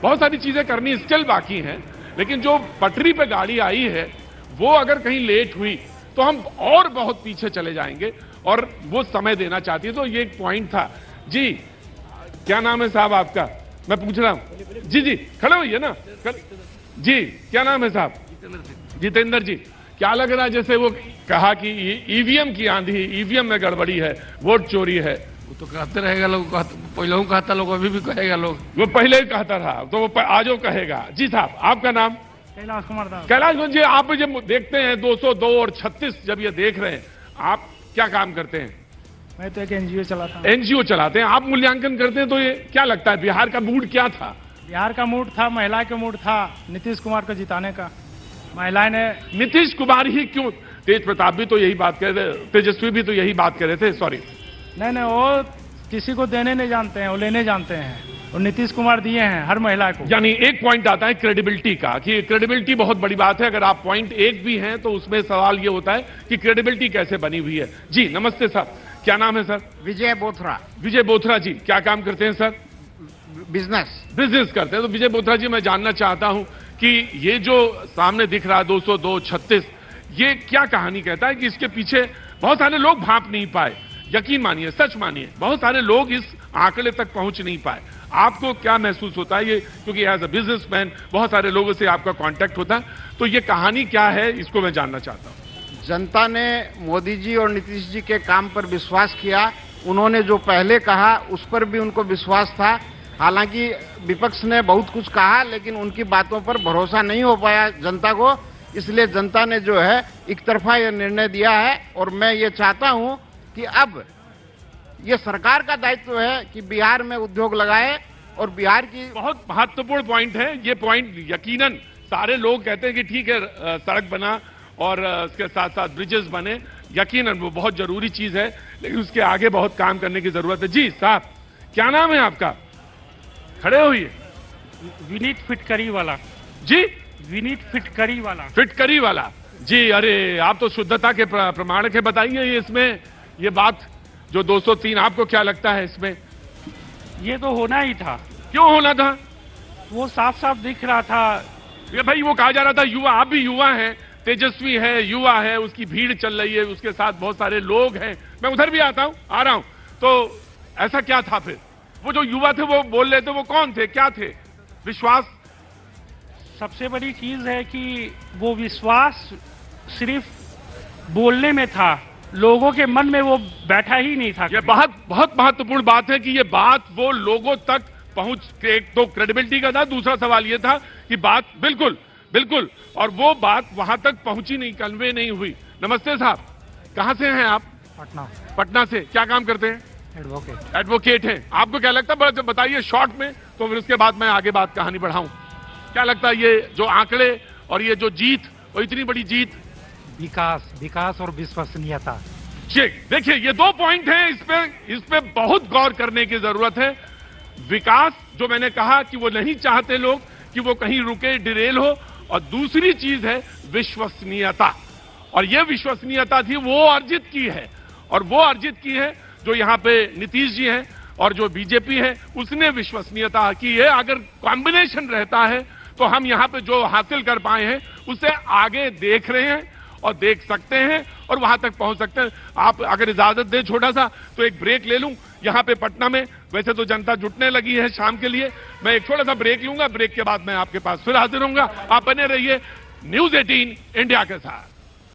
बहुत सारी चीजें करनी स्टिल बाकी हैं, लेकिन जो पटरी पे गाड़ी आई है वो अगर कहीं लेट हुई तो हम और बहुत पीछे चले जाएंगे और वो समय देना चाहती है। तो ये एक पॉइंट था। जी क्या नाम है साहब आपका? मैं पूछ रहा हूं। जी जी खड़े होइए ना। जी क्या नाम है साहब? जितेंद्र जी। क्या लग रहा है जैसे वो कहा कि ईवीएम की आंधी, ईवीएम में गड़बड़ी है, वोट चोरी है? वो तो कहते रहेगा लोग, पहले कहता लोग, अभी भी कहेगा लोग। वो पहले ही कहता था तो वो आज वो कहेगा। जी साहब आपका नाम? कैलाश कुमार दास। कैलाश जी, आप जब देखते हैं 202 और 36 जब ये देख रहे हैं, आप क्या काम करते हैं? मैं तो एक एनजीओ चलाता हूँ। एनजीओ चलाते हैं, आप मूल्यांकन करते हैं, तो ये क्या लगता है बिहार का मूड क्या था? बिहार का मूड था, महिला का मूड था नीतीश कुमार को जिताने का। महिलाएं ने नीतीश कुमार ही क्यों? तेज प्रताप भी तो यही बात कर रहे, तेजस्वी भी तो यही बात कर रहे थे। सॉरी, नहीं वो किसी को देने नहीं जानते हैं, वो लेने जानते हैं, और नीतीश कुमार दिए हैं हर महिला को। यानी एक पॉइंट आता है क्रेडिबिलिटी का, कि क्रेडिबिलिटी बहुत बड़ी बात है। अगर आप पॉइंट एक भी हैं तो उसमें सवाल ये होता है कि क्रेडिबिलिटी कैसे बनी हुई है। जी नमस्ते सर, क्या नाम है सर? विजय बोथरा। विजय बोथरा जी, क्या काम करते हैं सर? बिजनेस करते हैं। तो विजय बोथरा जी, मैं जानना चाहता हूं कि ये जो सामने दिख रहा है 202 36, ये क्या कहानी कहता है कि इसके पीछे बहुत सारे लोग भांप नहीं पाए? यकीन मानिए, सच मानिए, बहुत सारे लोग इस आंकड़े तक पहुंच नहीं पाए। आपको क्या महसूस होता है ये? क्योंकि एज अ बिजनेसमैन बहुत सारे लोगों से आपका कांटेक्ट होता है, तो ये कहानी क्या है, इसको मैं जानना चाहता हूं। जनता ने मोदी जी और नीतीश जी के काम पर विश्वास किया। उन्होंने जो पहले कहा उस पर भी उनको विश्वास था। हालांकि विपक्ष ने बहुत कुछ कहा, लेकिन उनकी बातों पर भरोसा नहीं हो पाया जनता को। इसलिए जनता ने जो है एक तरफा यह निर्णय दिया है, और मैं ये चाहता हूं कि अब ये सरकार का दायित्व है कि बिहार में उद्योग लगाए, और बिहार की बहुत महत्वपूर्ण पॉइंट है ये पॉइंट। यकीनन सारे लोग कहते हैं कि ठीक है सड़क बना और उसके साथ साथ ब्रिजेस बने, यकीनन वो बहुत जरूरी चीज है, लेकिन उसके आगे बहुत काम करने की जरूरत है। जी साहब, क्या नाम है आपका? खड़े होइए। विनीत फिटकरी वाला। जी विनीत फिटकरी वाला। फिटकरी वाला जी। अरे आप तो शुद्धता के प्रमाणक है, बताइए ये इसमें ये बात जो 203, आपको क्या लगता है इसमें? ये तो होना ही था। क्यों होना था? वो साफ साफ दिख रहा था। ये भाई वो कहा जा रहा था युवा, आप भी युवा हैं, तेजस्वी है, युवा है, उसकी भीड़ चल रही है, उसके साथ बहुत सारे लोग हैं। मैं उधर भी आता हूं, आ रहा हूं। तो ऐसा क्या था फिर? वो जो युवा थे वो बोल रहे थे, वो कौन थे, क्या थे? विश्वास सबसे बड़ी चीज है कि वो विश्वास सिर्फ बोलने में था, लोगों के मन में वो बैठा ही नहीं था। ये बहुत महत्वपूर्ण बात है कि ये बात वो लोगों तक पहुंच के, एक तो क्रेडिबिलिटी का था, दूसरा सवाल ये था कि बात बिल्कुल, और वो बात वहां तक पहुंची नहीं, कन्वे नहीं हुई। नमस्ते साहब, कहां से हैं आप? पटना से। क्या काम करते हैं? एडवोकेट हैं। आपको क्या लगता है, बताइए शॉर्ट में, तो फिर उसके बाद मैं आगे बात कहानी बढ़ाऊं। क्या लगता है ये जो आंकड़े और ये जो जीत, और इतनी बड़ी जीत? विकास और विश्वसनीयता। देखिए ये दो पॉइंट हैं, इस पे बहुत गौर करने की जरूरत है। विकास, जो मैंने कहा कि वो नहीं चाहते लोग कि वो कहीं रुके, डिरेल हो, और दूसरी चीज है विश्वसनीयता, और ये विश्वसनीयता थी वो अर्जित की है, और वो अर्जित की है जो यहां पे नीतीश जी हैं और जो बीजेपी है, उसने विश्वसनीयता की है। अगर कॉम्बिनेशन रहता है तो हम यहां पे जो हासिल कर पाए हैं उसे आगे देख रहे हैं और देख सकते हैं और वहां तक पहुंच सकते हैं। आप अगर इजाजत दें छोटा सा, तो एक ब्रेक ले लूं यहां पे पटना में। वैसे तो जनता जुटने लगी है शाम के लिए, मैं एक छोटा सा ब्रेक लूंगा। ब्रेक के बाद मैं आपके पास फिर हाजिर होऊंगा। आप बने रहिए न्यूज़ 18 इंडिया के साथ।